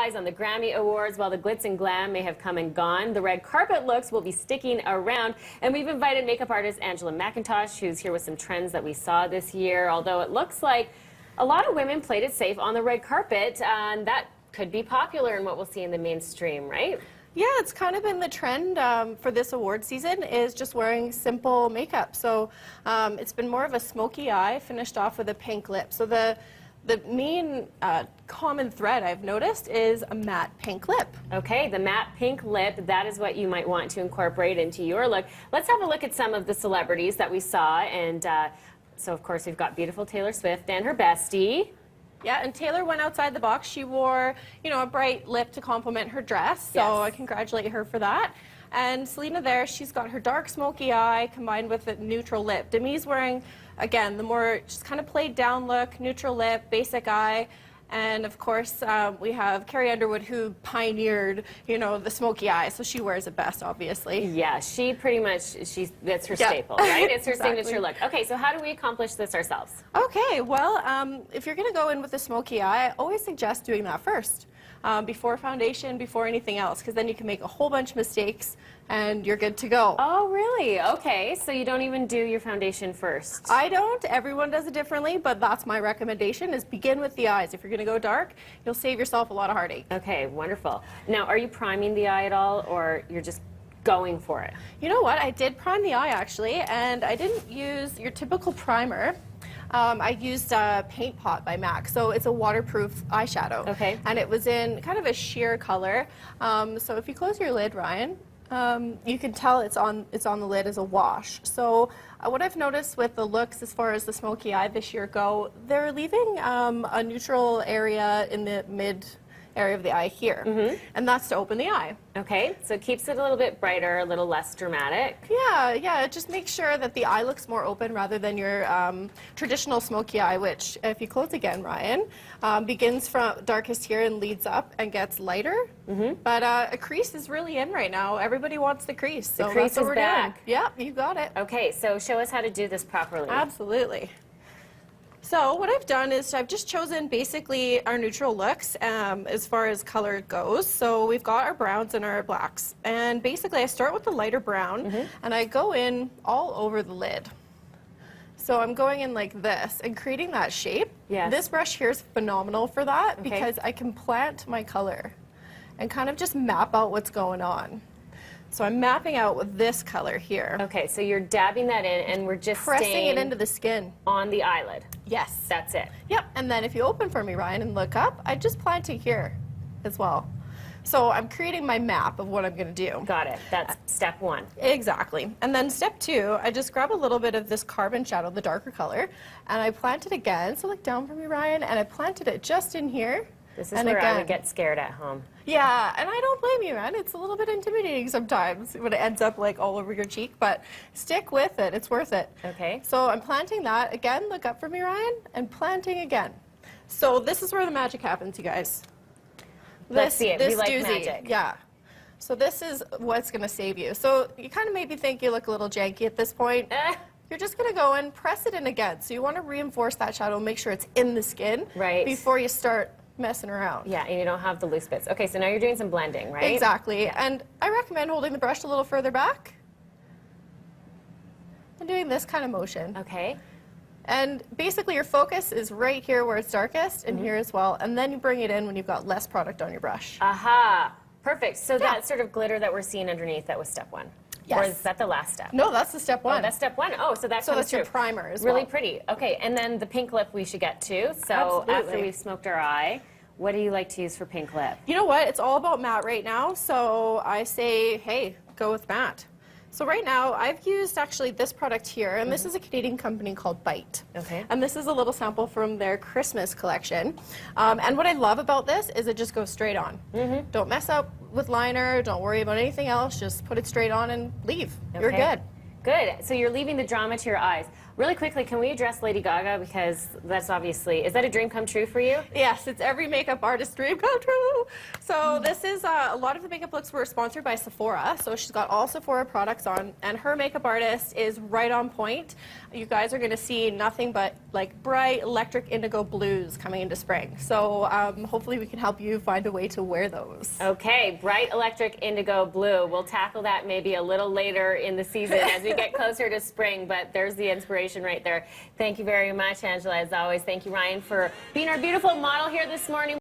eyes on the Grammy Awards. While the glitz and glam may have come and gone, the red carpet looks will be sticking around. And we've invited makeup artist Angela McIntosh, who's here with some trends that we saw this year. Although it looks like a lot of women played it safe on the red carpet, and that could be popular in what we'll see in the mainstream, right? Yeah, it's kind of been the trend for this award season is just wearing simple makeup. So it's been more of a smoky eye finished off with a pink lip. So the main common thread I've noticed is a matte pink lip. Okay, the matte pink lip, that is what you might want to incorporate into your look. Let's have a look at some of the celebrities that we saw. And so, of course, we've got beautiful Taylor Swift and her bestie. Yeah, and Taylor went outside the box. She wore, you know, a bright lip to complement her dress, so Yes. I congratulate her for that. And Selena there, she's got her dark smoky eye combined with a neutral lip. Demi's wearing, again, the more just kind of played down look, neutral lip, basic eye. And of course, we have Carrie Underwood, who pioneered, you know, the smoky eye, so she wears it best, obviously. Yeah, she pretty much, that's her staple, right? It's her Exactly. signature look. Okay, so how do we accomplish this ourselves? Okay, well, if you're going to go in with a smoky eye, I always suggest doing that first, before foundation, before anything else, because then you can make a whole bunch of mistakes and you're good to go. Oh, really? Okay, so you don't even do your foundation first? I don't. Everyone does it differently, but that's my recommendation, is begin with the eyes. If you're going to go dark, you'll save yourself a lot of heartache. Okay, wonderful. Now, are you priming the eye at all, or you're just going for it? You know what? I did prime the eye, actually, and I didn't use your typical primer. I used Paint Pot by MAC, so it's a waterproof eyeshadow. Okay. And it was in kind of a sheer color. So if you close your lid, Ryan, you can tell it's on the lid as a wash. So what I've noticed with the looks as far as the smoky eye this year go, they're leaving a neutral area in the mid area of the eye here, and that's to open the eye. Okay, so it keeps it a little bit brighter, a little less dramatic. Yeah, just make sure that the eye looks more open rather than your traditional smoky eye, which, if you close again, Ryan, begins from darkest here and leads up and gets lighter. But a crease is really in right now. Everybody wants the crease. So The crease that's what is we're back. doing. Yeah, you got it. Okay, so show us how to do this properly. Absolutely. So what I've done is I've just chosen basically our neutral looks as far as color goes. So we've got our browns and our blacks. And basically I start with the lighter brown and I go in all over the lid. So I'm going in like this and creating that shape. Yes. This brush here is phenomenal for that because I can plant my color and kind of just map out what's going on. So I'm mapping out with this color here. Okay, so you're dabbing that in, and we're just Pressing it into the skin. on the eyelid. Yes. That's it. Yep, and then if you open for me, Ryan, and look up, I just plant it here as well. So I'm creating my map of what I'm going to do. Got it. That's step one. Exactly. And then step two, I just grab a little bit of this carbon shadow, the darker color, and I plant it again. So look down for me, Ryan, and I planted it just in here. This is where I would get scared at home. Yeah, and I don't blame you, man. It's a little bit intimidating sometimes when it ends up like all over your cheek, but stick with it. It's worth it. Okay. So I'm planting that. Again, look up for me, Ryan, and planting again. So this is where the magic happens, you guys. Let's see it. We like doozy. magic. Yeah. So this is what's going to save you. So you kind of maybe think you look a little janky at this point. You're just going to go and press it in again. So you want to reinforce that shadow, make sure it's in the skin before you start messing around. Yeah, and you don't have the loose bits. Okay, so now you're doing some blending, right? Exactly. Yeah. And I recommend holding the brush a little further back and doing this kind of motion. Okay. And basically your focus is right here where it's darkest and here as well. And then you bring it in when you've got less product on your brush. Aha. Perfect. So that sort of glitter that we're seeing underneath, that was step one. Yes. Or is that the last step? No, that's the step one. Oh, that's step one. Oh, so that comes that's your through. primer as Really well. pretty. Okay, and then the pink lip we should get to. So after Absolutely. we've smoked our eye, what do you like to use for pink lip? You know what? It's all about matte right now. So I say, hey, go with matte. So right now, I've used actually this product here, and this is a Canadian company called Bite. Okay. And this is a little sample from their Christmas collection. And what I love about this is it just goes straight on. Don't mess up with liner, don't worry about anything else, just put it straight on and leave. You're good. Good. So you're leaving the drama to your eyes. Really quickly, can we address Lady Gaga, because that's obviously, is that a dream come true for you? Yes, it's every makeup artist's dream come true. So this is, a lot of the makeup looks were sponsored by Sephora. So she's got all Sephora products on, and her makeup artist is right on point. You guys are going to see nothing but like bright electric indigo blues coming into spring. So hopefully we can help you find a way to wear those. Okay, bright electric indigo blue. We'll tackle that maybe a little later in the season as we get closer to spring, but there's the inspiration right there. Thank you very much, Angela, as always. Thank you, Ryan, for being our beautiful model here this morning.